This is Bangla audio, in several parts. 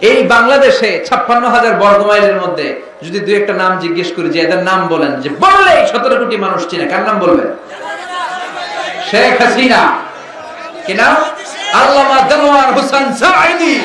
এই বাংলাদেশে 56,000 বর্গ মাইলের মধ্যে যদি দুই একটা নাম জিজ্ঞেস করি যে এদের নাম বলেন, যে বললেই 17 কোটি মানুষ চিনে, কার নাম বলবেন? শেখ হাসিনা, কি নাম? আল্লামা দেলোয়ার হোসেন সাঈদী।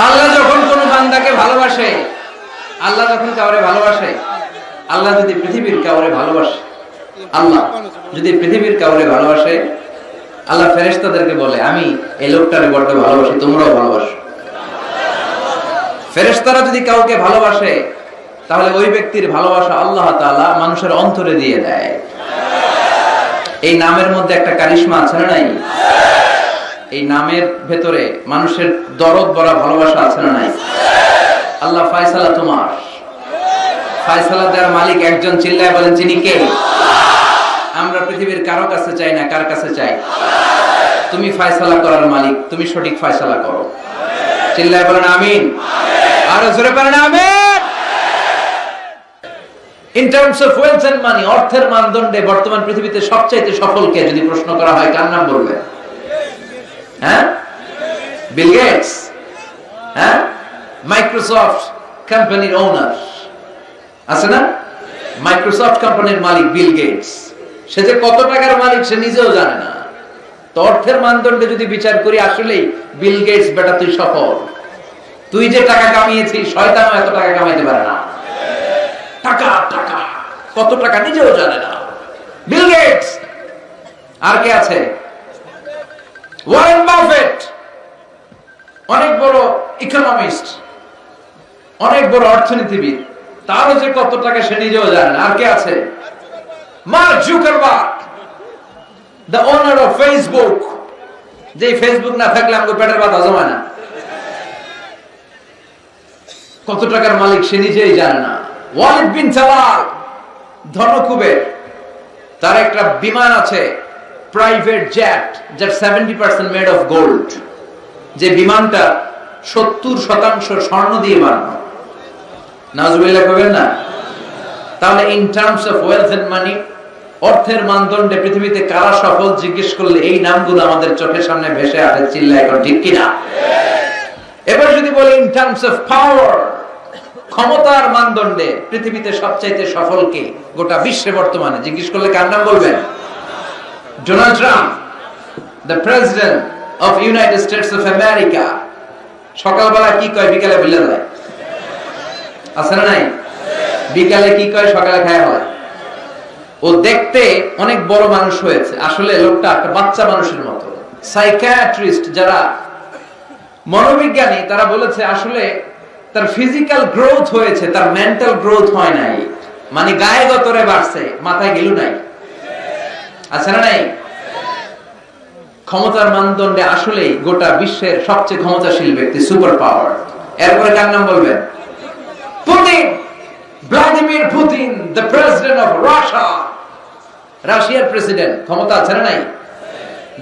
আল্লাহ যখন কোন বান্দাকে ভালোবাসে, আল্লাহ যখন কাউরে ভালোবাসে, আল্লাহ যদি পৃথিবীর কাউরে ভালোবাসে, আল্লাহ যদি পৃথিবীর কাউরে ভালোবাসে, আল্লাহ ফেরেশতাদেরকে বলে আমি এই লোকটারে বড় ভালোবাসি, তোমরাও ভালোবাসো। ফেরেশতারা যদি কাউকে ভালোবাসে, তাহলে ওই ব্যক্তির ভালোবাসা আল্লাহ তাআলা মানুষের অন্তরে দিয়ে দেয়। এই নামের মধ্যে একটা কারিশমা আছে না নাই? এই নামের ভেতরে মানুষের দরদ ভরা ভালোবাসা আছে না নাই? আল্লাহ ফয়সালা তোমার, ফয়সালা দেওয়ার মালিক একজন, চিল্লায় বলেন যিনি কে? আমরা পৃথিবীর কারো কাছে চাই না, কার কাছে চাই? তুমি ফয়সালা করার মালিক, তুমি সঠিক ফয়সালা করো। চিল্লায় বলেন আমিন। আরো জোরে বলেন আমিন। In terms of wealth and money, অর্থের মানদণ্ডে বর্তমান পৃথিবীতে সবচাইতে সফল কে যদি প্রশ্ন করা হয়, কার নাম বলবেন? হ্যাঁ, বিল গেটস। হ্যাঁ, মাইক্রোসফট কোম্পানির ওনার আছে না? মাইক্রোসফট কোম্পানির মালিক বিল গেটস। সে যে কত টাকার মালিক সে নিজেও জানে না। তো অর্থের মানদণ্ডে যদি বিচার করি, আসলেই বিল গেটস বেটা তুই সফল। তুই যে টাকা কামিয়েছিস, শয়তানও এত টাকা কামাইতে পারে না। টাকা টাকা, কত টাকা নিজেও জানে না বিল গেটস। আর কে আছে? ওয়ারেন বাফেট, অনেক বড় ইকোনমিস্ট, অনেক বড় অর্থনীতিবিদ, তারও যে কত টাকা সে নিজেও জানে না। আর কে আছে? Mark Zuckerberg, the owner of Facebook. যে ফেসবুক না থাকলে আমাকে পেটের ভাত হজম হয় না। কত টাকার মালিক সে নিজেই জানে না। ওয়ালিদ বিন তালাল, ধনকুবের, তার একটা বিমান আছে, প্রাইভেট জেট, যার 70% মেড অফ গোল্ড। যে বিমানটা 70% স্বর্ণ দিয়ে বানানো। নাউজুবিল্লাহ কইবেন না? তাহলে in terms of wealth and money, অর্থের মানদণ্ডে পৃথিবীতে কারা সফল জিজ্ঞেস করলে এই নামগুলো আমাদের চোখের সামনে ভেসে আসে। চিল্লায় এখন ঠিক কিনা? এবার যদি বলি ইন টার্মস অফ পাওয়ার, ক্ষমতার মানদণ্ডে পৃথিবীতে সবচাইতে সফল কে গোটা বিশ্বে বর্তমানে জিজ্ঞেস করলে কার নাম বলবেন? Donald Trump, the president of United States of America। সকালবেলা কি কয়, বিকালে ভুলে যায়। আছে না নাই? বিকালে কি কয়, সকালে খায় হয়। ও দেখতে অনেক বড় মানুষ হয়েছে, আসলে লোকটা একটা বাচ্চা মানুষের মতো। সাইকিয়াট্রিস্ট যারা মনোবিজ্ঞানী, তারা বলেছে আসলে তার ফিজিক্যাল গ্রোথ হয়েছে, তার মেন্টাল গ্রোথ হয় নাই। মানে গায়ে গতরে বাড়ছে, মাথায় গেলু নাই। আছে না নাই? ক্ষমতার মানদণ্ডে আসলে গোটা বিশ্বের সবচেয়ে ক্ষমতাশীল ব্যক্তি, সুপার পাওয়ার। এরপরে কার নাম বলবেন? Putin, Vladimir Putin, the president of Russia. রাশিয়ার প্রেসিডেন্ট, ক্ষমতা আছে না নাই?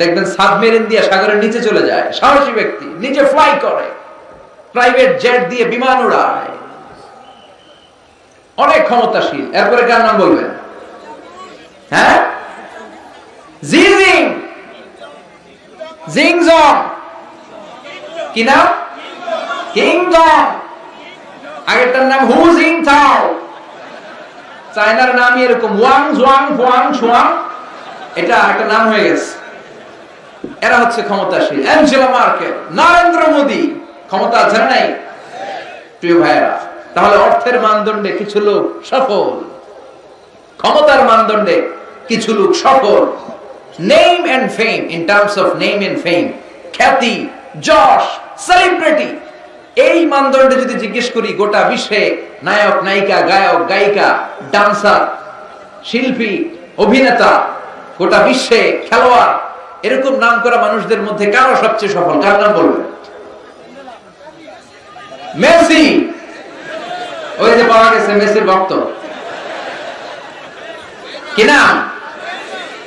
দেখবেন সাবমেরিন দিয়ে সাগরের নিচে চলে যায়, সাহসী ব্যক্তি, নিজে ফ্লাই করে, প্রাইভেট জেট দিয়ে বিমান উড়ায়, অনেক ক্ষমতাশীল। এরপরে কার নাম বলবেন? হ্যাঁ, জি জিংজং, কি নাম? কিংজং। আগেরটার নাম হু জিনতাও। চায়নার নামই এরকম, ওয়াং জুয়াং ফুয়াং ছুয়াং, এটা একটা নাম হয়ে গেছে। এরা হচ্ছে ক্ষমতাশীল। অ্যাঞ্জেলা মার্কেল, নরেন্দ্র মোদী, ক্ষমতা আছে না নাই? প্রিয় ভাইয়েরা, তাহলে অর্থের মানদণ্ডে কিছু লোক সফল, ক্ষমতার মানদণ্ডে কিছু লোক সফল, name and fame, in terms of name and fame, খ্যাতি, যশ, সেলিব্রিটি, এই মানদণ্ডে যদি জিজ্ঞেস করি গোটা বিশ্বে নায়ক, নায়িকা, গায়ক, গায়িকা, ডান্সার, শিল্পী, অভিনেতা, গোটা বিশ্বে খেলোয়াড়, এরকম নাম করা মানুষদের মধ্যে কারা সবচেয়ে সফল? কার নাম বলবেন? মেসি। ওই যে পাওয়া গেছে মেসির ভক্ত, কি নাম?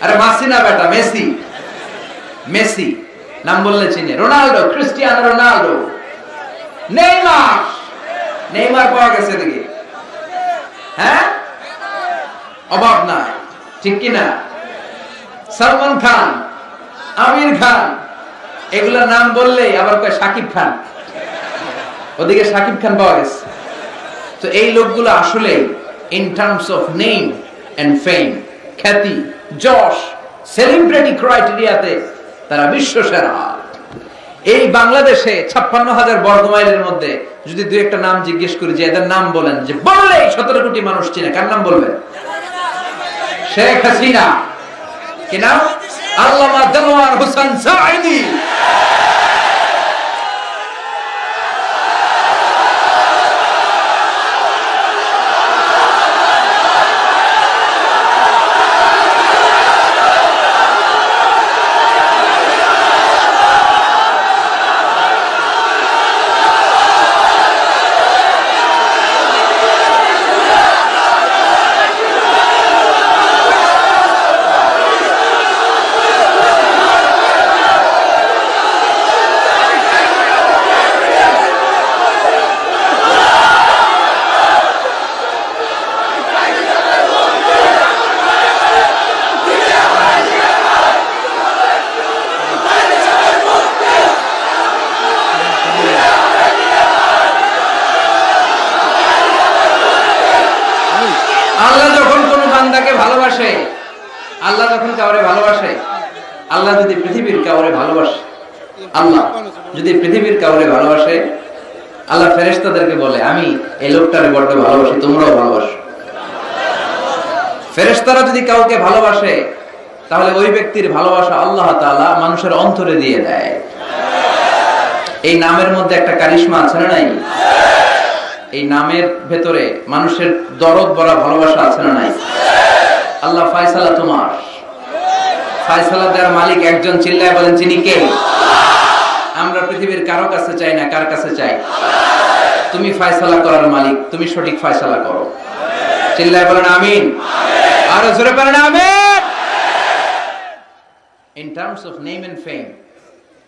আরে মাসি না বেটা, মেসি। মেসি নাম বললে চিনে। Ronaldo, Cristiano Ronaldo, Neymar. Neymar পাওয়া গেছে দেখি, হ্যাঁ, অভাব নাই, ঠিক কি না? সালমান খান, আমির খান, এগুলা নাম বললেই আবার কয় শাকিব খান, ওদিকে শাকিব খান পাওয়া গেছে। তো এই লোকগুলো আসলে in terms of name and fame, খ্যাতি, যশ, সেলিব্রিটি ক্রাইটেরিয়াতে তারা বিশ্ব সেরা। এই বাংলাদেশে 56,000 বর্গ মাইলের মধ্যে যদি দুই একটা নাম জিজ্ঞেস করি যে এদের নাম বলেন, যে বললেই 17 কোটি মানুষ চিনে, কার নাম বলবেন? শেখ হাসিনা। কি নাম? আল্লামা দেলোয়ার হোসেন সাঈদী। আল্লাহ যখন কোন বান্দাকে ভালোবাসে, আল্লাহ যখন কাউরে ভালোবাসে, আল্লাহ যদি পৃথিবীর কাউরে ভালোবাসে, আল্লাহ যদি পৃথিবীর কাউরে ভালোবাসে, আল্লাহ ফেরেশতাদেরকে বলে আমি এই লোকটারে বড় ভালোবাসি, তোমরাও ভালোবাসো। ফেরেশতারা যদি কাউকে ভালোবাসে, তাহলে ওই ব্যক্তির ভালোবাসা আল্লাহ তাআলা মানুষের অন্তরে দিয়ে দেয়। এই নামের মধ্যে একটা কারিশমা আছে না নাই? এই নামের ভেতরে মানুষের দরদ ভরা ভালোবাসা আছে না নাই? আল্লাহ ফয়সালা তোমার, ফয়সালা দেওয়ার মালিক একজন, চিল্লায় বলেন যিনি কে? আমরা পৃথিবীর কারো কাছে চাই না, কার কাছে চাই? তুমি ফয়সালা করার মালিক, তুমি সঠিক ফয়সালা করো। চিল্লায় বলেন আমিন। আরো জোরে বলেন আমিন। In terms of name and fame,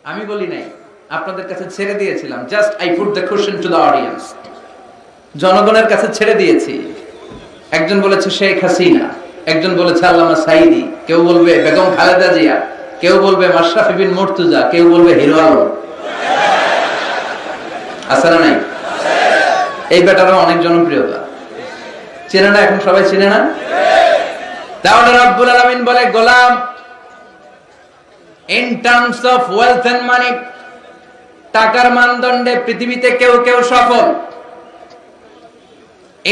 আমি বলি নাই, আপনাদের কাছে ছেড়ে দিয়েছিলাম। Just I put the question to the audience, জনগণের কাছে ছেড়ে দিয়েছি। একজন বলেছে শেখ হাসিনা, একজন বলেছে আল্লামা সাঈদী, কেউ বলবে বেগম খালেদা জিয়া, কেউ বলবে মাশরাফি বিন মুর্তজা, কেউ বলবে হিরো আলম। আছে না নাই? এই বেটারও অনেক জনপ্রিয়তা, চেনে না? এখন সবাই চেনে না? তাহলে রব্বুল আলামিন বলে গোলাম, in terms of wealth and money, টাকার মানদণ্ডে পৃথিবীতে কেউ কেউ সফল।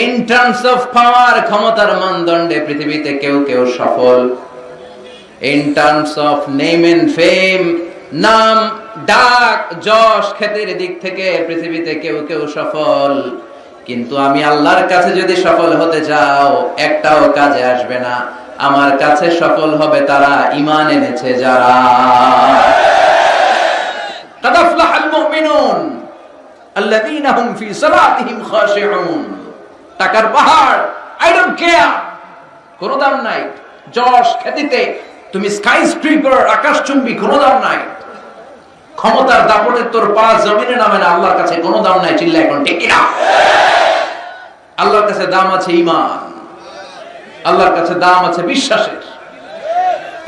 ইন টার্মস অফ পাওয়ার, ক্ষমতার মানদণ্ডে পৃথিবীতে কেউ কেউ সফল। In terms of name and fame, নাম, ডাক, যশ, খ্যাতির দিক থেকে পৃথিবীতে কেউ কেউ সফল। কিন্তু আমি আল্লাহর কাছে যদি সফল হতে চাও, একটাও কাজে আসবে না। আমার কাছে সফল হবে তারা ঈমান এনেছে যারা। কাদ আফলাহাল মুমিনুন আল্লাযীনা হুম ফি সালাতিহিম খাশিউন। টাকার পাহাড়, আই ডোন্ট কেয়ার, কোনো দাম নাই। যশ, খ্যাতিতে তুমি স্কাই স্ক্রিপার, আকাশচুম্বী, কোনো দাম নাই। ক্ষমতার দাপটে তোর পা জমিনে নামে না, আল্লাহর কাছে কোনো দাম নাই। চিল্লা এখন ঠিক কিনা? আল্লাহর কাছে দাম আছে ঈমান, আল্লাহর কাছে দাম আছে বিশ্বাসের।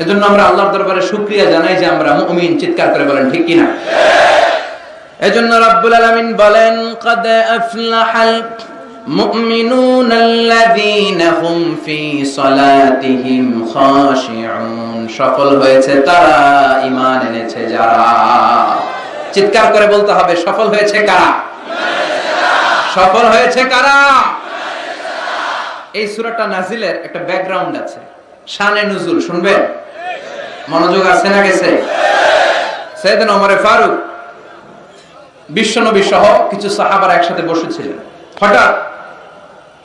এজন্য আমরা আল্লাহর দরবারে শুকরিয়া জানাই যে আমরা মুমিন। চিৎকার করে বলেন ঠিক কিনা? এজন্য রব্বুল আলামিন বলেন কাদ আফলাহাল মুমিনুন আল্লাযীনা হুম ফি সালাতিহিম খাশিউন। সফল হয়েছে তারা, ঈমান এনেছে যারা। চিৎকার করে বলতে হবে সফল হয়েছে কারা? সফল হয়েছে কারা? এই সূরাটা নাজিলের একটা ব্যাকগ্রাউন্ড আছে। শানে নুজুল শুনবেন? মনোযোগ আছে না গেছে? সাইয়েদনা ওমর ফারুক বিশ্বনবী সহ কিছু সাহাবারা একসাথে বসেছিলেন। হঠাৎ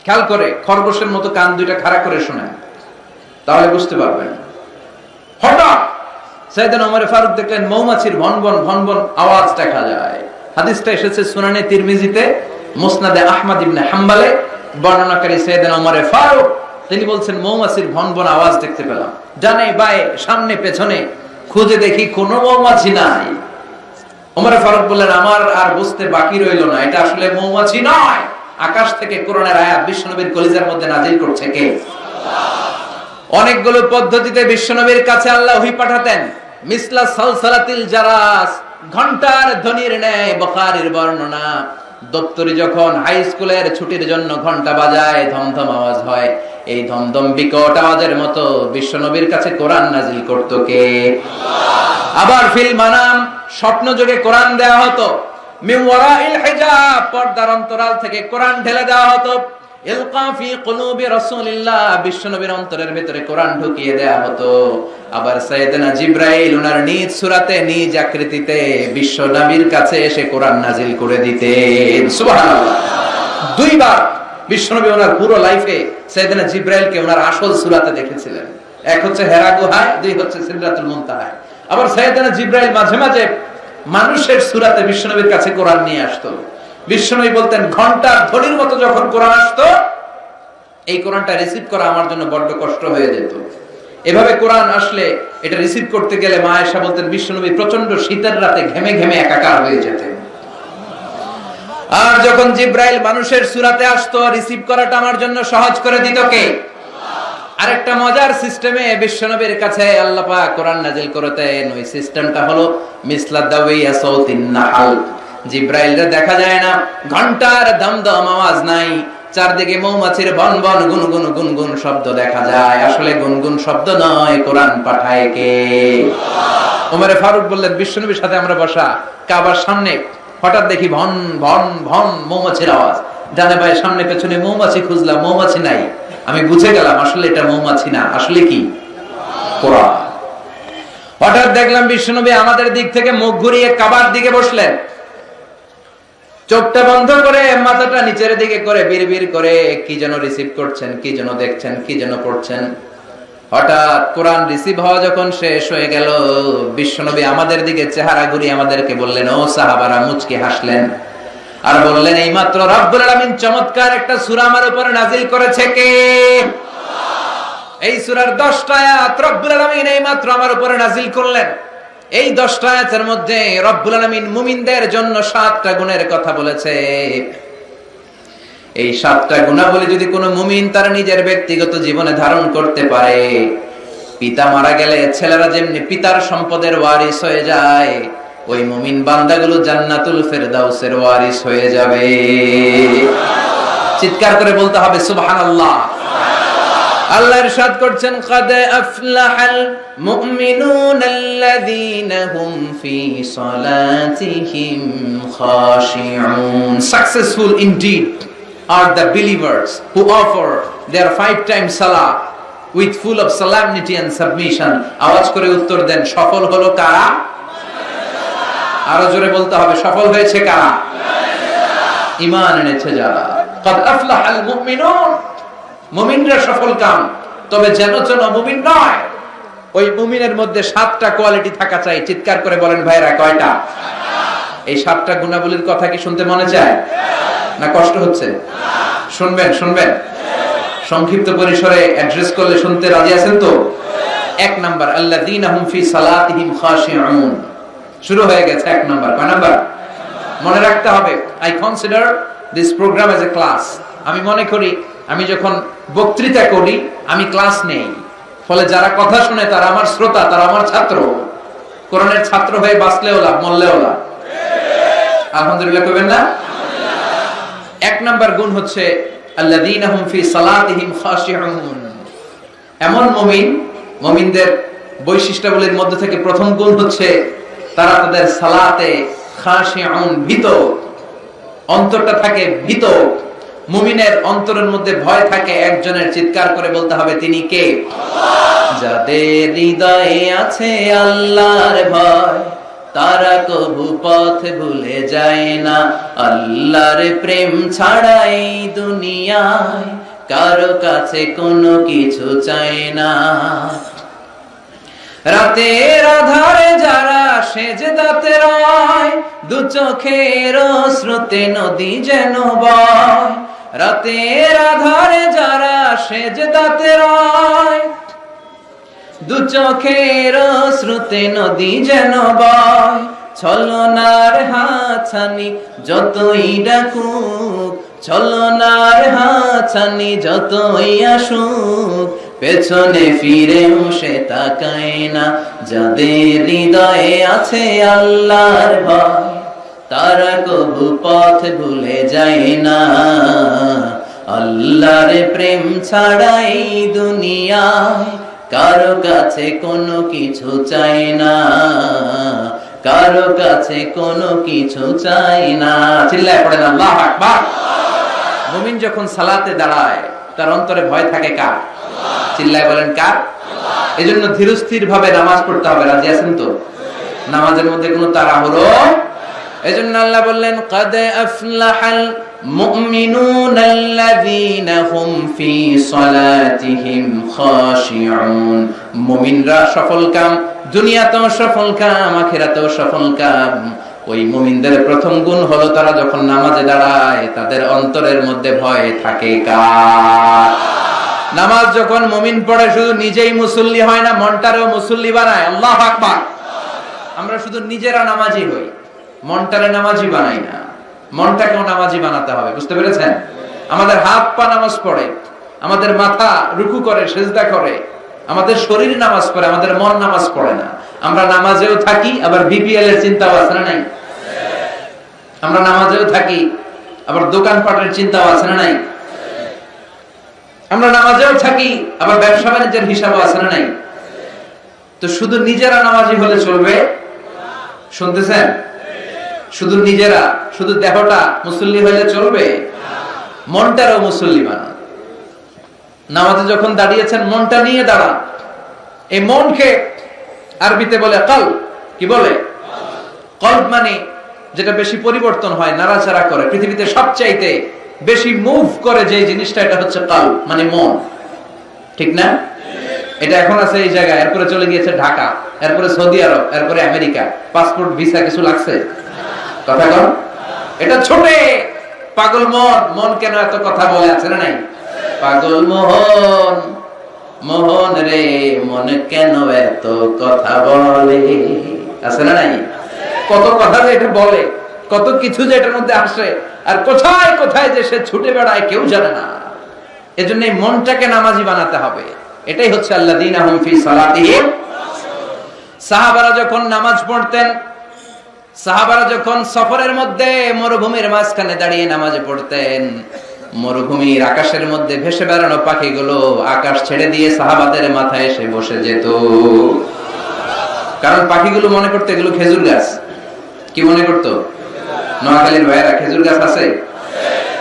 খেয়াল করে খরগোশের মতো কান দুইটা খাড়া করে শোনেন, তাহলে বুঝতে পারবেন। হঠাৎ সাইয়েদনা ওমর ফারুক দেখলেন মৌমাছির ভনভন ভনভন আওয়াজ দেখা যায়। হাদিসটা এসেছে সুনানে তিরমিজিতে, মুসনাদে আহমদ ইবনে হাম্বলে। বর্ণনাকারী সাইয়েদনা ওমর ফারুক তিনি বলছেন মৌমাছির ভনভন আওয়াজ দেখতে পেলাম, ডানে বায়ে সামনে পেছনে খুঁজে দেখি কোনো মৌমাছি নাই। ওমর ফারুক বললেন আমার আর বুঝতে বাকি রইল না, এটা আসলে মৌমাছি নয়, আকাশ থেকে কোরআনের আয়াত বিশ্বনবীর কলিজার মধ্যে নাজিল করছে কে? অনেকগুলো পদ্ধতিতে বিশ্বনবীর কাছে আল্লাহ ওহী পাঠাতেন। মিসলা সালসালাতিল জারাস, ঘন্টার ধ্বনির ন্যায় বুখারীর বর্ণনা। দপ্তরি যখন হাই স্কুলের ছুটির জন্য ঘন্টা বাজায়, ধমধম আওয়াজ হয়, এই ধমধম বিকট আওয়াজের মতো বিশ্বনবীর কাছে কোরআন নাজিল করত কে? আবার ফিল মানাম, স্বপ্ন যোগে কোরআন দেওয়া হতো। মিন ওয়ারাইল হিজাব, পর্দার অন্তরাল থেকে কোরআন ঢেলে দেওয়া হতো। ইলকা ফি কুলুবি রাসূলিল্লাহ, বিশ্বনবীর অন্তরের ভিতরে কোরআন ঢুকিয়ে দেওয়া হতো। আবার সাইয়েদনা জিবরাইল ওনার নিজ সূরাতে নিজ আকৃতিতে বিশ্বনবীর কাছে এসে কোরআন নাজিল করে দিতেন। সুবহানাল্লাহ। দুইবার বিশ্বনবী ওনার পুরো লাইফে সাইয়েদনা জিবরাইলকে ওনার আসল সূরাতে দেখেছিলেন। এক হচ্ছে হেরা গুহায়, দুই হচ্ছে সিদরাতুল মুনতাহায়। আবার সাইয়েদনা জিবরাইল মাঝে মাঝে মানুষের সূরাতে বিশ্বনবীর কাছে কোরআন নিয়ে আসতো। বিশ্বনবী বলতেন ঘন্টার ধ্বনির মতো যখন কোরআন আসতো, এই কোরআনটা রিসিভ করা আমার জন্য বড্ড কষ্ট হয়ে যেত। এভাবে কোরআন আসলে এটা রিসিভ করতে গেলে মা আয়েশা বলতেন বিশ্বনবী প্রচন্ড শীতের রাতে ঘেমে ঘেমে একাকার হয়ে যেতেন। আর যখন জিবরাইল মানুষের সূরাতে আসতো, রিসিভ করাটা আমার জন্য সহজ করে দিত কে? আরেকটা মজার সিস্টেমে বিশ্বনবীর কাছে আল্লাহ পাক কোরআন নাজিল করতেন। ওই সিস্টেমটা হলো মিসলা দাওয়িয়া সাউতিন নাহল। জিবরাইলরে দেখা যায় না, ঘন্টার দমদম আওয়াজ নাই, চারদিকে মৌমাছির বনবন গুনগুন গুনগুন শব্দ দেখা যায়। আসলে গুনগুন শব্দ নয়, কোরআন পাঠায় কে? ওমর ফারুক বললেন বিশ্বনবীর সাথে আমরা বসা কাবার সামনে, হঠাৎ দেখি ভন ভন ভন মৌমাছির আওয়াজ। ডানে বায়ে সামনে পেছনে মৌমাছি খুঁজলাম, মৌমাছি নাই। আমি বুঝে গেলাম আসলে এটা মৌমাছি না, আসলে কি? কোরআন। হঠাৎ দেখলাম বিশ্বনবী আমাদের দিক থেকে মুখ ঘুরিয়ে কাবার দিকে বসলেন, চোখটা বন্ধ করে মাথাটা নিচের দিকে করে বিড়বিড় করে কি যেন রিসিভ করছেন, কি যেন দেখছেন, কি যেন পড়ছেন। হঠাৎ কোরআন রিসিভ হওয়া যখন শেষ হয়ে গেল, বিশ্বনবী আমাদের দিকে চেহারা ঘুরিয়ে আমাদেরকে বললেন, ও সাহাবারা, মুচকি হাসলেন আর বললেন এইমাত্র রব্বুল আলামিন চমৎকার একটা সূরা আমার উপর নাজিল করেছে কে? এই সূরার 10টা আয়াত রব্বুল আলামিন এইমাত্র আমার উপরে নাজিল করলেন। এই 10টা আয়াতের মধ্যে রব্বুল আলামিন মুমিনদের জন্য 7টা গুণের কথা বলেছে। এই 7টা গুণাবলী যদি কোনো মুমিন তার নিজের ব্যক্তিগত জীবনে ধারণ করতে পারে, পিতা মারা গেলে ছেলেরা যেমনি পিতার সম্পদের ওয়ারিস হয়ে যায়, ওই মুমিন বান্দাগুলো জান্নাতুল ফেরদাউসের ওয়ারিস হয়ে যাবে। চিৎকার করে বলতে হবে সুবহানাল্লাহ। আল্লাহ ইরশাদ করছেন, قد أفلح المؤمنون الذين هم في صلاتهم خاشعون. Successful indeed are the believers who offer their 5 times salah with full of solemnity and submission. আওয়াজ করে উত্তর দেন, সফল হলো কারা? আরো জোরে বলতে হবে, সফল হয়েছে কারা? ঈমান এনেছে যারা। قد أفلح المؤمنون, মুমিনরা সফল কাম। তবে যেন যেন মুমিন নয়, ওই মুমিনের মধ্যে 7টা কোয়ালিটি থাকা চাই। চিৎকার করে বলেন ভাইরা, কয়টা? এই 7টা গুণাবলীর কথা কি শুনতে মনে চায় না কষ্ট হচ্ছে? শুনবেন শুনবেন, সংক্ষিপ্ত পরিসরে অ্যাড্রেস করলে শুনতে রাজি আছেন তো? 1 নাম্বার, আল্লাযীনা হুম ফি সালাতিহিম খাশিউন। শুরু হয়ে গেছে 1 নাম্বার। কয় নাম্বার? মনে রাখতে হবে, I consider this program as a class. আমি মনে করি আমি যখন বক্তৃতা করি আমি ক্লাস নেই, ফলে যারা কথা শুনে তারা আমার শ্রোতা, তারা আমার ছাত্র। কোরআনের ছাত্র হয়ে বাঁচলেও লাভ, মরলেও লাভ। আলহামদুলিল্লাহ কইবেন না? 1 নাম্বার গুণ হচ্ছে আল্লাযীনা হুম ফি সালাতিহিম খাশিউন। এমন মুমিন, মুমিনদের বৈশিষ্ট্যাবলীর মধ্যে থেকে প্রথম গুণ হচ্ছে তারা তাদের সালাতে খাশিউন, ভীত, অন্তরটা থাকে ভীত। মুমিনের অন্তরের মধ্যে ভয় থাকে, একজনের চিৎকার করে বলতে হবে, তিনি কে? যাদের হৃদয়ে আছে আল্লাহর ভয়, তারা কবু পথ ভুলে যায় না। আল্লাহর প্রেম ছাড়া এই দুনিয়ায় কারো কাছে কোনো কিছু চায় না। রাতের আধারে যারা সেজদাতে রয়, দু চোখের স্রোতে নদী যেন বয়। রাতের আধারে যারা সেজদাতে রয়, দু চোখের স্রোতে নদী যেন বয়। ছলনার হাতছানি যতই ডাকুক, ছলনার হাতছানি যতই আসুক, পেছনে ফিরেও সে তাকায় না। যাদের হৃদয়ে আছে আল্লাহর ভয়, তারা কবু পথ ভুলে যায় না। আল্লাহর প্রেম ছাড়া এই দুনিয়ায় কারো কাছে কোনো কিছু চাই না, কারো কাছে কোনো কিছু চাই না। চিল্লায় পড়েন আল্লাহু আকবার। মুমিন যখন সালাতে দাঁড়ায় তার অন্তরে ভয় থাকে কার? চিল্লায় বলেন কার? এজন্য ধীরস্থির ভাবে নামাজ পড়তে হবে। রাজি আছেন তো? নামাজের মধ্যে কোনো তাড়াহুড়ো। এজন্য আল্লাহ বললেন, قد أفلح المؤمنون الذين هم في صلاتهم خاشعون। মুমিনরা সফলকাম, দুনিয়াতেও সফলকাম, আখিরাতেও সফলকাম। ওই মুমিনদের প্রথম গুণ হলো তারা যখন নামাজে দাঁড়ায় তাদের অন্তরের মধ্যে ভয় থাকে কার? নামাজ যখন মুমিন পড়ে শুধু নিজেই মুসল্লি হয় না, মনটারেও মুসল্লি বানায়। আল্লাহু আকবার। আমরা শুধু নিজেরা নামাজি হই, মনটারে নামাজি বানাই না। মনটাকেও নামাজি বানাতে হবে, বুঝতে পেরেছেন? আমাদের হাত পা নামাজ পড়ে, আমাদের মাথা রুকু করে, সিজদা করে, আমাদের শরীর নামাজ পড়ে, আমাদের মন নামাজ পড়ে না। আমরা নামাজেও থাকি, আবার বিপিএল এর চিন্তাও আছে না নাই? আমরা নামাজেও থাকি, আবার দোকানপাটের চিন্তাও আছে না নাই? আমরা নামাজেও থাকি, আবার ব্যবসা বাণিজ্যের হিসাবও আছে না নাই? তো শুধু নিজেরা নামাজি হলে চলবে? শুনতেছেন? শুধু নিজেরা, শুধু দেহটা মুসল্লি হলে চলবে? মনটারও মুসল্লি বানান। নামাজে যখন দাঁড়িয়েছেন মনটা নিয়ে দাঁড়ান। এই মনকে আরবিতে বলে কলব। কি বলে? কলব মানে যেটা বেশি পরিবর্তন হয়, নাড়াচাড়া করে, পৃথিবীতে সবচাইতে বেশি মুভ করে যে জিনিসটা, এটা হচ্ছে কলব মানে মন। ঠিক না? এটা এখন আছে এই জায়গায়, এরপরে চলে গিয়েছে ঢাকা, এরপরে সৌদি আরব, এরপরে আমেরিকা। পাসপোর্ট ভিসা কিছু লাগছে? কথা কর। এটা ছোটে পাগল মন। মন কেন এত কথা বলে আছে না নাই? পাগল মোহন, মোহন রে মন কেন এত কথা বলে, আছে না নাই? কত কথা যে এটা বলে, কত কিছু যে এটার মধ্যে আসে, আর কোথায় কোথায় যে সে ছুটে বেড়ায় কেউ জানে না। এজন্য এই মনটাকে নামাজি বানাতে হবে। এটাই হচ্ছে আল্লাযীনা হুম ফি সালাতিহিম। সাহাবারা যখন নামাজ পড়তেন, সাহাবারা যখন সফরের মধ্যে মরুভূমির মাঝখানে দাঁড়িয়ে নামাজ পড়তেন, মরুভূমির আকাশের মধ্যে ভেসে বেড়ানো পাখিগুলো আকাশ ছেড়ে দিয়ে সাহাবাদের মাথায় এসে বসে যেত। কারণ পাখিগুলো মনে করতো এগুলো খেজুর গাছ। কি মনে করতো? নোয়াখালীর ভাইয়েরা, খেজুর গাছ আছে?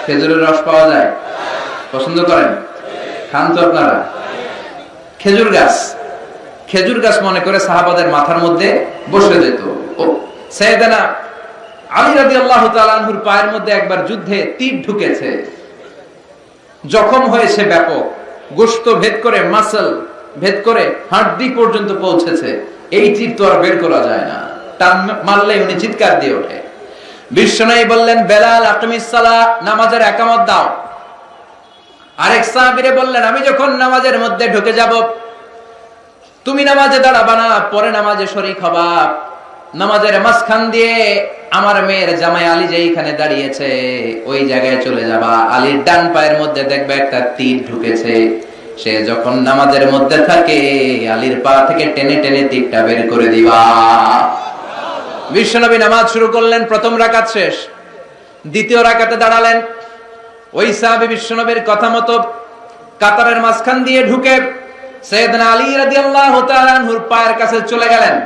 খেজুরের রস পাওয়া যায়? পছন্দ করেন? খান তো আপনারা? খেজুর গাছ, খেজুর গাছ মনে করে সাহাবাদের মাথার মধ্যে বসে যেত। সাইয়েদনা আলী রাদিয়াল্লাহু তাআলা আনহুর পায়ের মধ্যে একবার যুদ্ধে তীর ঢুকেছে, জখম হয়েছে ব্যাপক, গোশত ভেদ করে, মাসল ভেদ করে হাড়টি পর্যন্ত পৌঁছেছে। এই তীর তো আর বের করা যায় না, টান মারলে উনি চিৎকার দিয়ে ওঠে। বিশ্বনবী বললেন, বেলাল আকিমিস সালাহ, নামাজের ইকামত দাও। আরেক সাহাবীরে বললেন, আমি যখন নামাজের মধ্যে ঢুকে যাব তুমি নামাজে দাঁড়াবা না, পরে নামাজে শরীক হবা। নামাজের মাঝখান দিয়ে আমার মেয়ের জামাই আলী যেখানে দাঁড়িয়েছে ওই জায়গায় চলে যাবা। আলীর ডান পায়ের মধ্যে দেখবে একটা তীর ঢুকেছে। সে যখন নামাজের মধ্যে থাকে আলীর পা থেকে টেনে টেনে তীরটা বের করে দিবা। বিশ্বনবী নামাজ শুরু করলেন, প্রথম রাকাত শেষ, দ্বিতীয় রাকাতে দাঁড়ালেন। ওই সাহাবী বিশ্বনবীর কথা মতো কাতারের মাঝখান দিয়ে ঢুকে সাইয়েদনা আলী রাদিয়াল্লাহু তাআলা আনহুর পায়ের কাছে চলে গেলেন।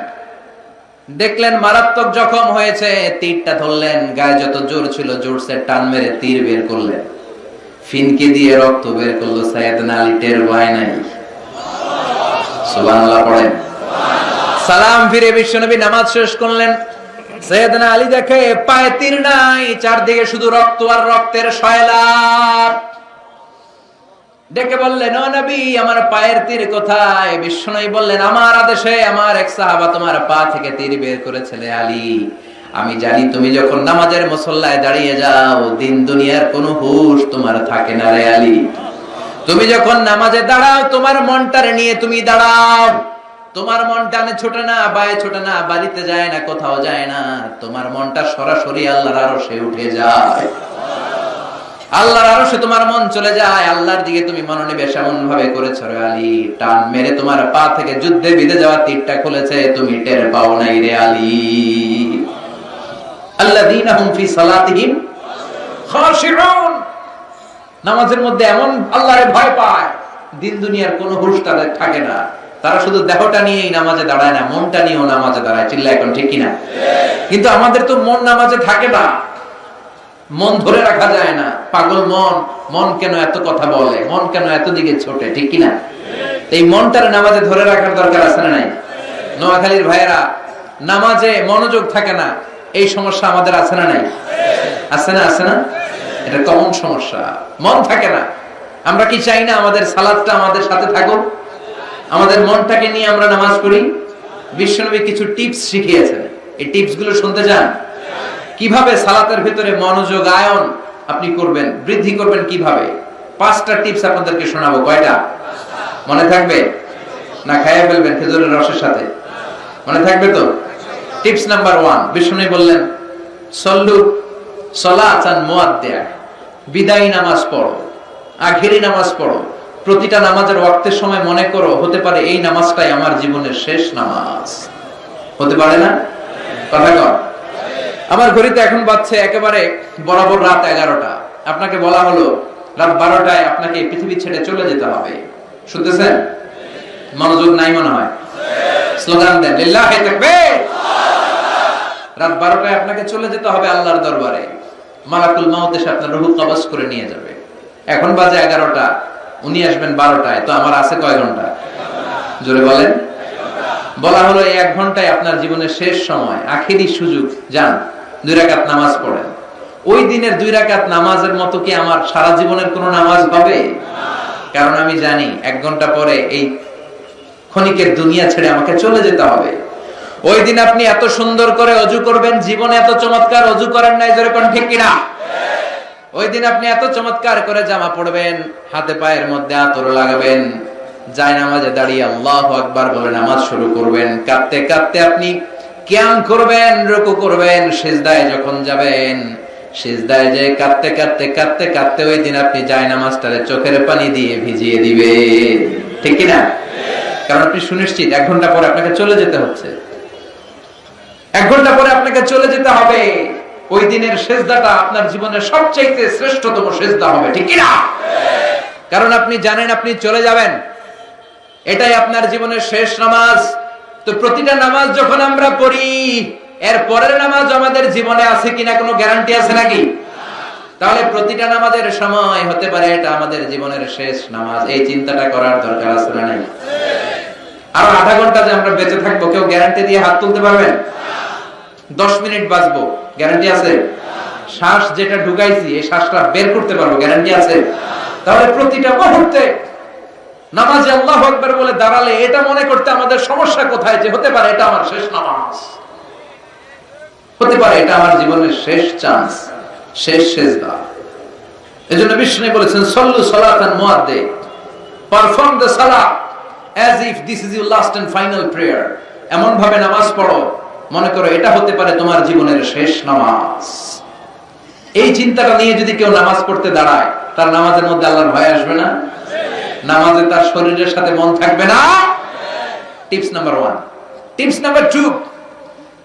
দেখলেন মারাত্মক জখম হয়েছে, তীরটা ধরলেন, গায়ে যত জোর ছিল জোরসে টান মেরে তীর বের করলেন। ফিনকে দিয়ে রক্ত বের করলো, সাইয়েদনা আলী টের পায় নাই। সুবহানাল্লাহ পড়েন। সালাম ফিরে বিশ্বনবী নামাজ শেষ করলেন। সাইয়েদনা আলী দেখে পায়ে তীর নাই, চারদিকে শুধু রক্ত আর রক্তের সয়লাব। ডেকে বললেন, ও নবী, আমার পায়ের তীর কোথায়? বিশ্বনবী বললেন, আমার আদেশে আমার এক সাহাবা তোমার পা থেকে তীর বের করেছে আলী। আমি জানি তুমি যখন নামাজের মুসল্লায় দাঁড়িয়ে যাও, দিন দুনিয়ার কোনো হুঁশ তোমার থাকে না রে আলী। তুমি যখন নামাজে দাঁড়াও, তোমার মনটারে নিয়ে তুমি দাঁড়াও। তোমার মনটা ছোটে না, বায়ে ছোটে না, বাড়িতে যায় না, কোথাও যায় না। তোমার মনটা সরাসরি আল্লাহর আরশে উঠে যায়। আল্লাহর আরশে তোমার মন চলে যায়। আল্লাহর দিকে তুমি মনোনিবেশ এমন ভাবে করেছো রে আলী, টান মেরে তোমার পা থেকে যুদ্ধে বিঁধে যাওয়া তীরটা খুলেছে, তুমি টের পাও নাই রে আলী। আল্লাযীনা হুম ফি সালাতিহিম খাশিউন, নামাজের মধ্যে এমন আল্লাহরে ভয় পায়, দিন দুনিয়ার কোনো হুঁশ তাদের থাকে না। তারা শুধু দেহটা নিয়েই নামাজে দাঁড়ায় না, মনটা নিয়েও নামাজে দাঁড়ায়। চিল্লা এখন ঠিক কিনা? কিন্তু আমাদের তো মন নামাজে থাকে না, মন ধরে রাখা যায় না। পাগল মন, মন কেন এত কথা বলে, মন কেন এত দিকে ছোটে, ঠিক কিনা? এই মনটারে নামাজে ধরে রাখার দরকার আছে না নাই? নোয়াখালীর ভাইয়েরা, নামাজে মনোযোগ থাকে না, এই সমস্যা আমাদের আছে না নাই? আছে না? আছে না? এটা কমন সমস্যা, মন থাকে না। আমরা কি চাই না আমাদের সালাতটা আমাদের সাথে থাকুক? আমাদের মনটাকে নিয়ে আমরা নামাজ পড়ি। বিশ্বনবী কিছু টিপস শিখিয়েছেন, এই টিপস গুলো শুনতে চান? কিভাবে সালাতের ভিতরে মনোযোগ আয়ন আপনি করবেন, বৃদ্ধি করবেন কিভাবে? 5টা টিপস আপনাদেরকে শোনাবো। কয়টা মনে থাকবে? না খাইয়া ফেলবেন খেজুরের রসের সাথে? মনে থাকবে তো? টিপস নাম্বার 1, বিশ্বনবী বললেন, সল্লু সলাতান মুআদ্দিয়া, বিদায়ী নামাজ পড়ো, আখেরি নামাজ পড়ো। প্রতিটা নামাজের ওয়াক্তের সময় মনে করো, হতে পারে এই নামাজটাই আমার জীবনের শেষ নামাজ। হতে পারে না? কথা কর। আমার ঘড়িতে এখন বাজছে একেবারে বরাবর রাত 11টা। আপনাকে বলা হলো রাত 12টায় আপনাকে পৃথিবী ছেড়ে চলে যেতে হবে। শুনতেছেন? মনোযোগ নাই মনে হয়। স্লোগান দেন, লিল্লাহি তাকবীর। রাত 12টায় আপনাকে চলে যেতে হবে আল্লাহর দরবারে। মালাকুল মাউত এসে আপনার রূহ কবজ করে নিয়ে যাবে। এখন বাজে 11টা, উনি আসবেন 12টায়, তো আমার আছে কয় ঘন্টা? জোরে বলেন। বলা হলো এই 1 ঘন্টায় আপনার জীবনের শেষ সময়, আখেরি সুযোগ। যান 2 রাকাত নামাজ পড়েন। ওই দিনের 2 রাকাত নামাজের মতো কি আমার সারা জীবনের কোনো নামাজ হবে? কারণ আমি জানি 1 ঘন্টা পরে এই ক্ষণিকের দুনিয়া ছেড়ে আমাকে চলে যেতে হবে। ওই দিন আপনি এত সুন্দর করে অজু করবেন, জীবনে এত চমৎকার অজু করেন নাই, জোরে কোন ঠিক কিনা? ওই দিন আপনি এত চমৎকার করে জামা পরবেন, হাতে পায়ের মধ্যে আতর লাগাবেন, জায়নামাজে দাঁড়িয়ে আল্লাহু আকবার বলে নামাজ শুরু করবেন। কাঁদতে কাঁদতে আপনি কিয়াম করবেন, রুকু করবেন, সিজদায় যখন যাবেন, সিজদায় যে কাঁদতে কাঁদতে কাঁদতে কাঁদতে ওই দিন আপনি জায়নামাজটারে চোখের পানি দিয়ে ভিজিয়ে দিবেন, ঠিক কিনা? কারণ আপনি সুনিশ্চিত 1 ঘন্টা পরে আপনাকে চলে যেতে হচ্ছে। 1 ঘন্টা পরে আপনাকে চলে যেতে হবে। ওই দিনের সিজদাটা আপনার জীবনের সবচেয়ে শ্রেষ্ঠতম সিজদা হবে, ঠিক কিনা? কারণ আপনি জানেন আপনি চলে যাবেন, এটাই আপনার জীবনের শেষ নামাজ। তো প্রতিটা নামাজ যখন আমরা পড়ি, এর পরের নামাজ আমাদের জীবনে আছে কিনা কোনো গ্যারান্টি আছে নাকি? তাহলে প্রতিটা নামাজের সময় হতে পারে এটা আমাদের জীবনের শেষ নামাজ। এই চিন্তাটা করার দরকার আছে না নাই? আরো আধা ঘন্টা যে আমরা বেঁচে থাকবো, কেউ গ্যারান্টি দিয়ে হাত তুলতে পারবেন? 10 মিনিট বাঁচবো, গ্যারান্টি আছে? শ্বাস যেটা ঢুকাইছি এই শ্বাসটা বের করতে পারবো, গ্যারান্টি আছে? তাহলে প্রতিটা মুহূর্তে নামাজে আল্লাহু আকবার বলে দাঁড়ালে এটা মনে করতে আমাদের সমস্যা কোথায়? যে হতে পারে এটা আমার শেষ নামাজ, হতে পারে এটা আমার জীবনের শেষ চান্স, শেষ সেজদা। এজন্য বিষ্ণু বলেছেন, সল্লু সালাতান মুআদ্দি, পারফর্ম দ্য সালাত as if this is your last and final prayer। এমন ভাবে নামাজ পড়ো মনে করো এটা হতে পারে তোমার জীবনের শেষ নামাজ। এই চিন্তাটা নিয়ে যদি কেউ নামাজ পড়তে দাঁড়ায়, তার নামাজের মধ্যে আল্লাহর ভয় আসবে না? নামাজে তার শরীরের সাথে মন থাকবে না? Tips number 1। টিপস নাম্বার 2,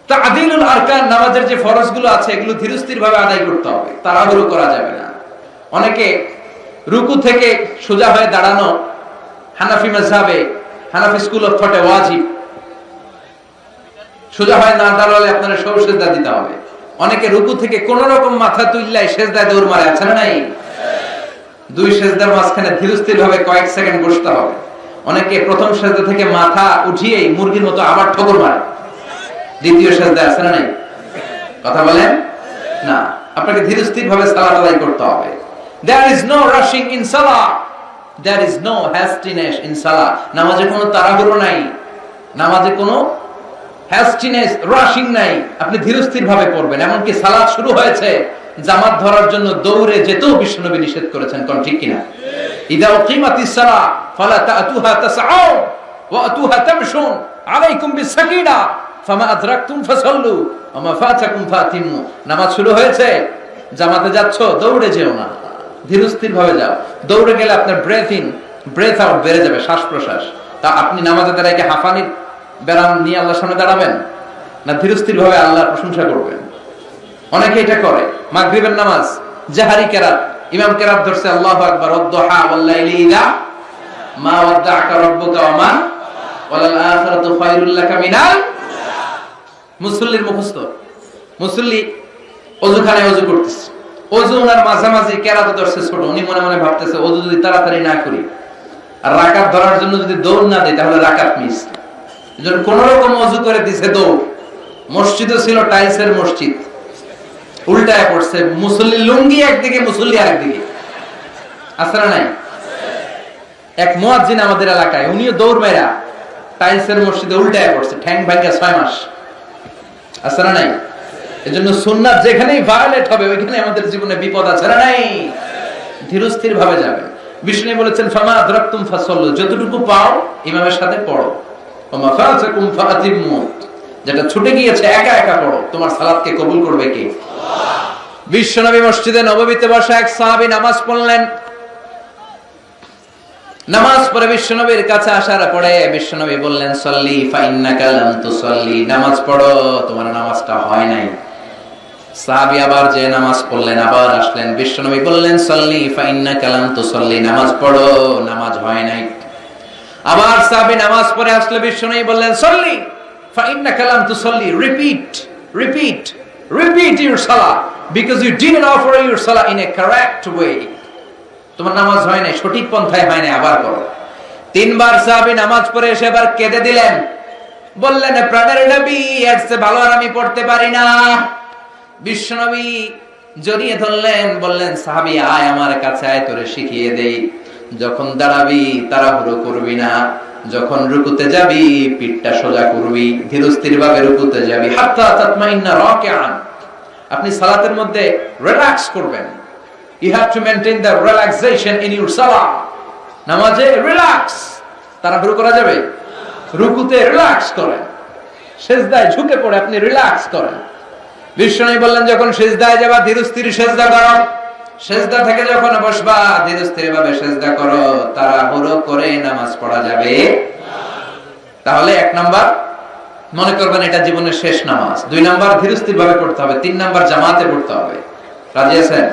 তা'দিলুল আরকান, নামাজের যে ফরজগুলো আছে এগুলো ধীরস্থির ভাবে আদায় করতে হবে, তাড়াহুড়ো করা যাবে না। অনেকে রুকু থেকে সোজা হয়ে দাঁড়ানো হানাফি মাযহাবে, হানাফি স্কুল অফ থটে ওয়াজিব। সোজা হয়ে না দাঁড়ালে আপনারা সব সিজদা দিতে হবে। অনেকে রুকু থেকে কোন রকম মাথা তুললাই সিজদায় দৌড় মারে, আছে না নাই? দুই সেজদার মাঝখানে ধীরস্থির ভাবে কয়েক সেকেন্ড বসতে হবে। অনেকে প্রথম সেজদা থেকে মাথা উঠিয়েই মুরগির মতো আবার ঠোকর মারে। দ্বিতীয় সেজদা আছে না নাই? কথা বলেন না। আপনাকে ধীরস্থির ভাবে সালাত আদায় করতে হবে। There is no rushing in salah. There is no hastiness in salah. নামাজে কোনো তাড়াহুড়ো নাই, নামাজে কোনো hastiness, rushing নাই। আপনি ধীরস্থির ভাবে পড়বেন। এমনকি সালাত শুরু হয়েছে, জামাত ধরার জন্য দৌড়ে যেতেও বিশ্বনবী নিষেধ করেছেন। কোন ঠিক কিনা? ইদা উকিমাতিস সালাহ ফালা তাতুহা তাসআউ ওয়া আতুহা তামশুন আলাইকুম বিসাকিনা ফামা আদরাকতুম ফাসাল্লু ওয়া মা ফাতাকুম ফাতিমু। নামাজ শুরু হয়েছে, জামাতে যাচ্ছ, দৌড়ে যেও না, ধীরস্থির ভাবে যাও। দৌড়ে গেলে আপনার ব্রেথ ইন ব্রেথ আউট বেড়ে যাবে, শ্বাস প্রশ্বাস। তা আপনি নামাজে দাঁড়ায় কি হাঁফানির ব্যারাম নিয়ে আল্লাহর সামনে দাঁড়াবেন, না ধীরস্থির ভাবে আল্লাহর প্রশংসা করবেন? অনেকে এটা করে। মাগরিবের নামাজ জাহারি কেরাত, ইমাম কেরাত ধরছে আল্লাহু আকবার, ওয়াদ-দুহা ওয়াল-লাইলি ইযা মা ওয়াদ্দাআকা রাব্বুকা ওয়া মা ওয়ালাল আখিরাতু খায়রুল লাকা মিনাল। মুসল্লির মুখস্থ, মুসল্লি ওযুখানায় ওযু করতেছে, ওযু ওনার মাঝামাঝি কেরাত ধরছে ছোট। উনি মনে মনে ভাবতেছে ওযু যদি তাড়াতাড়ি না করি আর রাকাত ধরার জন্য যদি দৌড় না দেই তাহলে রাকাত মিস। এজন্য কোন রকম ওযু করে দিছে দৌড়। মসজিদও ছিল টাইলসের মসজিদ, উল্টায় পড়ছে। মুসল্লি লুঙ্গি একদিকে, মুসল্লি আরেকদিকে। আছে না নাই? এক মুয়াজ্জিন আমাদের এলাকায়, উনিও দৌড় মেরা টাইলসের মসজিদে উল্টায় পড়ছে, ঠ্যাং ভাঙা 6 মাস। আছে না নাই? এজন্য সুন্নাত যেখানেই ভায়োলেট হবে ওইখানে আমাদের জীবনে বিপদ আছে না নাই? ধীরস্থির ভাবে যাবেন। বিষ্ণু বলেছেন ফামা আদরাকতুম ফাসাল্লু, যতটুকু পাও ইমামের সাথে পড়ো। ওয়া মা ফাতাকুম ফাতিমু, যেটা ছুটে গিয়েছে একা একা পড়ো। তোমার সালাতকে কবুল করবে কে? আল্লাহ। বিশ্বনবী মসজিদে নববীতে বসে এক সাহাবী নামাজ পড়লেন। নামাজ পড়ে বিশ্বনবীর কাছে আসার পরে বিশ্বনবী বললেন সল্লি ফা ইন্নাকা লাম তুসাল্লি, নামাজ পড়ো, তোমার নামাজটা হয় নাই। সাহাবী আবার যে নামাজ পড়লেন, আবার আসলেন, বিশ্বনবী বললেন সল্লি ফা ইন্নাকা লাম তুসাল্লি, নামাজ পড়ো, নামাজ হয় নাই। আবার সাহাবী নামাজ পড়ে আসলে বিশ্বনবী বললেন সল্লি ফা ইন্নাকা লাম তুসাল্লি, repeat your salah because you didn't offer your salah in a correct way. তোমার নামাজ হয় নাই, সঠিক পন্থায় হয় নাই, আবার করো। 3 বার সাহাবী নামাজ পড়ে এসে আবার কেঁদে দিলেন, বললেন প্রাণের নবী, এর চেয়ে ভালো আর আমি পড়তে পারি না। বিশ্বনবী জড়িয়ে ধরলেন, বললেন সাহাবী আয় আমার কাছে আয়, তোরে শিখিয়ে দেই। যখন দাঁড়াবি তাড়াহুড়ো করবি না, যখন রুকুতে যাবি পিঠটা সোজা করবি, ধীরস্থির ভাবে রুকুতে যাবি। হাত্তা তাতমাইন্না রাকিআন, আপনি সালাতের মধ্যে রিল্যাক্স করবেন। You have to maintain the relaxation in your salah. নামাজে রিল্যাক্স, তাড়াহুড়ো করা যাবে? রুকুতে রিল্যাক্স করেন, সিজদায় ঝুঁকে পড়ে আপনি রিল্যাক্স করেন। বিষ্ণু বললেন যখন সিজদায় যাবা ধীরস্থির সিজদা করো, সিজদা থেকে যখন বসবা ধীরস্থির ভাবে সিজদা করো, তাড়াহুড়ো করে নামাজ পড়া যাবে তাহলে 1 নাম্বার মনে করবেন এটা জীবনের শেষ নামাজ। 2 নাম্বার ধীরস্থির ভাবে পড়তে হবে। 3 নাম্বার জামাতে পড়তে হবে। রাজি আছেন?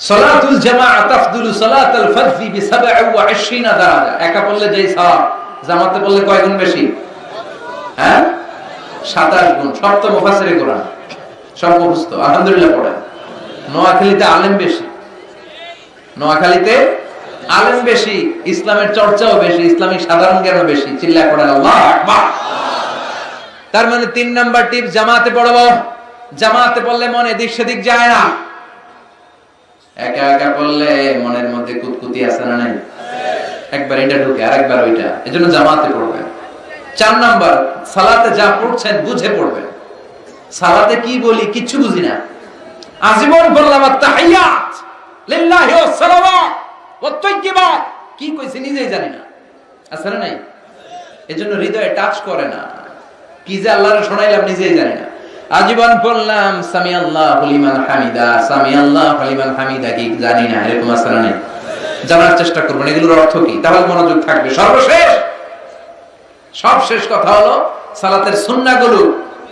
সালাতুল জামাআ তাফদুলু সালাতাল ফাজরি বি 27 দারাজা। একা পড়লে যেই সওয়াব, জামাতে পড়লে কয় গুণ বেশি? 27 গুণ। সপ্তম মুফাসসিরে কোরআন সব মুখস্থ, আলহামদুলিল্লাহ পড়েন। নোয়াখালীতে আলেম বেশি, নোয়াখালীতে আলেম বেশি, ইসলামের চর্চাও বেশি, ইসলামিক সাধারণ জ্ঞানও বেশি। চিল্লায় পড়েন আল্লাহু আকবার। তার মানে 3 নাম্বার টিপ, জামাতে পড়াবো। জামাতে পড়লে মনে দিক সেদিক যায় না। একা একা পড়লে মনের মধ্যে কুতকুতি আছে না নাই? একবার এটা ঢুকে আরেকবার ওইটা, এজন্য জামাতে পড়বেন। 4 নাম্বার, সালাতে যা পড়ছেন বুঝে পড়বেন। সালাতে কি বলি কিচ্ছু বুঝি না, আজীবন বললাম আত-তাহিয়াত লিল্লাহি ওয়াস সালাওয়াত ওয়াত তাইয়্যিবাত, কি কইছি নিজেই জানি না। আছে না নাই? এজন্য হৃদয়ে টাচ করে না, কি যে আল্লাহরে শোনাইলাম নিজেই জানি না। আজীবন পড়লাম সামি আল্লাহু লিমান হামিদা, সামি আল্লাহু লিমান হামিদা কি জানি না, এরকম আছে না নাই? জানার চেষ্টা করবেন এগুলোর অর্থ কি, তাহলে মনোযোগ থাকবে। সবশেষ কথা হলো সালাতের সুন্নাহগুলো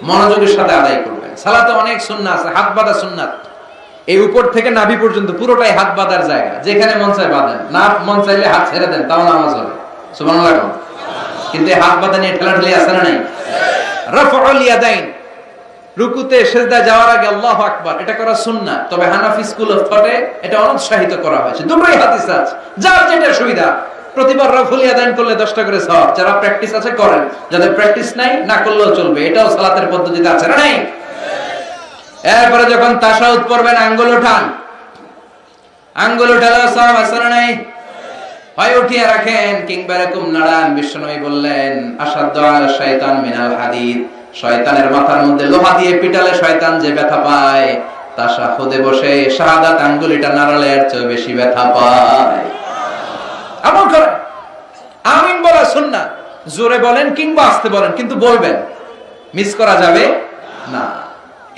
মনোযোগের সাথে আদায় করবেন। সালাতে অনেক সুন্নাহ আছে। হাত বাঁধা সুন্নাত, এই উপর থেকে নাভি পর্যন্ত পুরোটাই হাত বাঁধার জায়গা। যেখানে মন চায় বাঁধেন, না মন চাইলে হাত ছেড়ে দেন, তাও নামাজ হবে। সুবহানাল্লাহ। কিন্তু এই হাত বাঁধা নিয়ে ঠেলাঠেলি আছে না নাই? রাফউল ইয়াদাইন, রুকুতে সেজদায় যাওয়ার আগে আল্লাহু আকবার এটা করা সুন্নাহ, তবে হানাফি স্কুল অফ থটে এটা অনুৎসাহিত করা হয়েছে। দুটোই হাদিস আছে, যার যেটা সুবিধা। প্রতিবার রফুল ইয়াদাইন করলে 10টা করে সওয়াব, যারা প্র্যাকটিস আছে করেন, যাদের প্র্যাকটিস নাই না করলেও চলবে, এটাও সালাতের পদ্ধতিতে আছে না নাই? এরপরে যখন তাশাহুদ পড়বেন আঙ্গুল উঠান, আঙ্গুল উঠালেও সওয়াব আছে না নাই? হয় উঠিয়ে রাখেন কিংবা এরকম নাড়ান। বিশ্বনবী বললেন আসাদ্দু আলা শাইতান মিনাল হাদিদ, শয়তানের মাথার মধ্যে লোহা দিয়ে পিটালে শয়তান যে ব্যথা পায়, তাশাহুদে বসে শাহাদাত আঙ্গুলিটা নাড়ালে এর চেয়ে বেশি ব্যথা পায়। আমল করেন। আমিন বলা সুন্নাহ, জোরে বলেন কিংবা আস্তে বলেন, কিন্তু বলবেন, মিস করা যাবে না।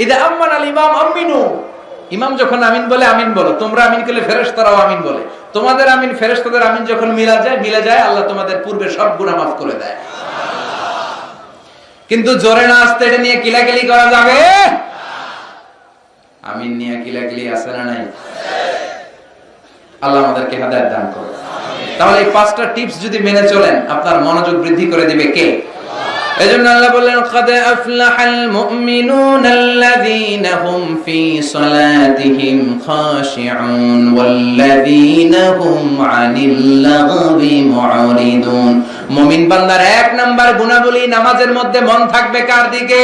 ইদা আম্মানাল ইমাম আমিনু, ইমাম যখন আমিন বলে আমিন বলো। তোমরা আমিন করলে ফেরেশতারাও আমিন বলে। তোমাদের আমিন ফেরেশতাদের আমিন যখন মিলে যায় আল্লাহ তোমাদের পূর্বের সব গুনাহ মাফ করে দেয়। কিন্তু জোরে না আস্তে এটা নিয়ে কিলাকিলি করা যাবে? আমিন নিয়ে কিলাকিলি আছে না নাই? আল্লাহ আমাদেরকে হেদায়েত দান করুন। তাহলে এই 5টা টিপস যদি মেনে চলেন, আপনার মনোযোগ বৃদ্ধি করে দিবে কে? এজন্য আল্লাহ বললেন قد أفلح المؤمنون الذين هم في صلاتهم خاشعون والذين هم عن اللغو معرضون। মুমিন বান্দার 1 নাম্বার গুণাবলী, নামাজের মধ্যে মন থাকবে কার দিকে?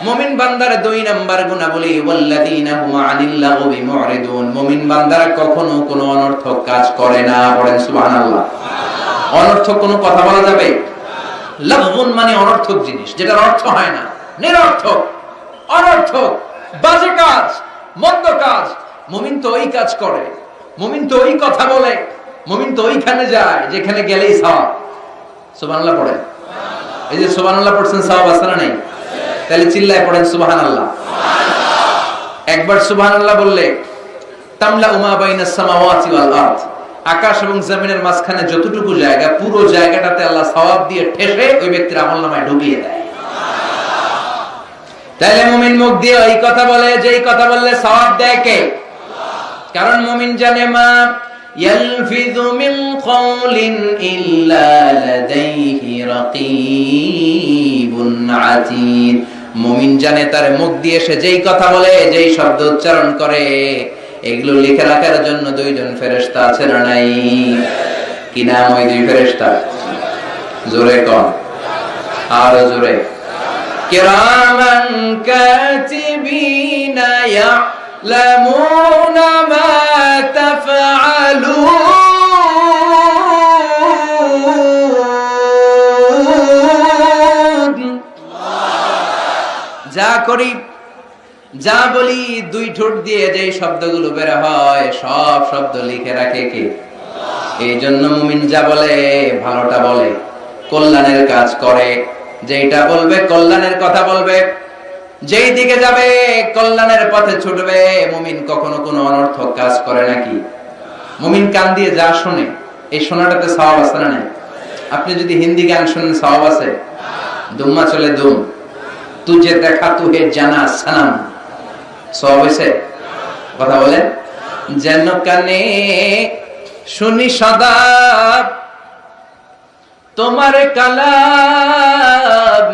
মুমিন বান্দার 2 নাম্বার গুণাবলী ওয়াল্লাযীনা হুম আনিল লাগবি মুরিদুন, মুমিন বান্দারা কখনো কোনো অনর্থক কাজ করে না। পড়েন সুবহানাল্লাহ। অনর্থক কোনো কথা বলা যাবে? লাগবুন মানে অনর্থক জিনিস, যেটার অর্থ হয় না, নিরর্থক, অনর্থক, বাজে কাজ, মন্দ কাজ। মুমিন তো ওই কাজ করে, মুমিন তো ওই কথা বলে, মুমিন তো ওইখানে যায় যেখানে গেলেই সওয়াব। সুবহানাল্লাহ পড়েন। এই যে সুবহানাল্লাহ পড়ছেন, সওয়াব আছে না নাই? তাহলে চিল্লায় পড়েন সুবহানাল্লাহ। একবার সুবহানাল্লাহ বললে তামলা উমা বাইনাস সামাওয়াতি ওয়াল আরদ, আকাশ এবং জমিনের মাঝখানে যতটুকু জায়গা, পুরো জায়গাটাতে আল্লাহ সওয়াব দিয়ে ঠেসে ওই ব্যক্তির আমলনামায় ঢুকিয়ে দেয়। তাহলে মুমিন মুখ দিয়ে ওই কথা বলে যেই কথা বললে সওয়াব দেয় কে? কারণ মুমিন জানে মা ইয়ালফিযু মিন কাওলিন ইল্লা লাদাইহি রাকীবুন আতীদ। মুমিন জানে তার মুখ দিয়ে সে যেই কথা বলে, যেই শব্দ উচ্চারণ করে, এগুলো লিখে রাখার জন্য 2 জন ফেরেশতা আছে না নাই? কি নাম ওই 2 ফেরেশতা? জোরে কোন, আর জোরে। কিরামান কাতিবিনা ইয়ালামুনা মা তাফআলুন। যা করি, যা বলি, 2 ঠোঁট দিয়ে যেই শব্দগুলো বের হয় সব শব্দ লিখে রাখে কে? এই জন্য মুমিন যা বলে ভালোটা বলে, কল্যাণের কাজ করে, যেইটা বলবে কল্যাণের কথা বলবে, যেই দিকে যাবে কল্যাণের পথে ছুটবে। মুমিন কখনো কোনো অনর্থক কাজ করে নাকি? মুমিন কান দিয়ে যা শোনে, এই শোনাটাতে সওয়াব আছে না নাই? আপনি যদি হিন্দি গান শুনেন সওয়াব আছে? দুম্মা চলে দুম, তুজে দেখা তুহে জানা সানাম, সওয়াব হইছে? কথা বলেন। যেন কানে শুনি সদা তোমার কালাম,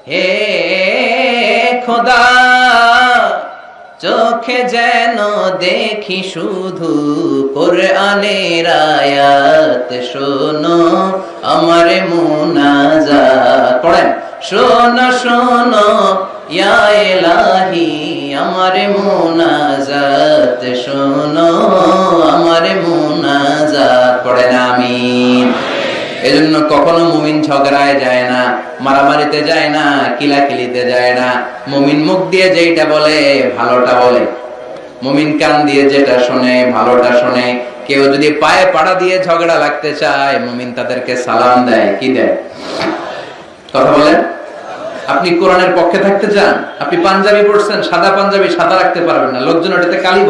হে খোদা চোখে যেন দেখি শুধু কোরআনের আয়াত, শোনো আমার মুনাজাত। পড়েন, শোনো শোনো ইয়া ইলাহি আমার মুনাজাত, শোনো আমার মুনাজাত। পড়েন আমিন। এজন্য কখনো মুমিন ঝগড়ায় যায় না, মারামারিতে যায় না, কিলাকিলিতে যায় না। মুমিন মুখ দিয়ে যেইটা বলে ভালোটা বলে, মুমিন কান দিয়ে যেটা শোনে ভালোটা শোনে। কেউ যদি পায়ে পাড়া দিয়ে ঝগড়া লাগতে চায়, মুমিন তাদেরকে সালাম দেয়। কি দেয়? কথা বলেন। আপনি কোরআনের পক্ষে থাকতে চান, আপনি পাঞ্জাবি পড়ছেন, সাদা পাঞ্জাবি সাদা রাখতে পারবেন না, লোকজন ওটাতে কালি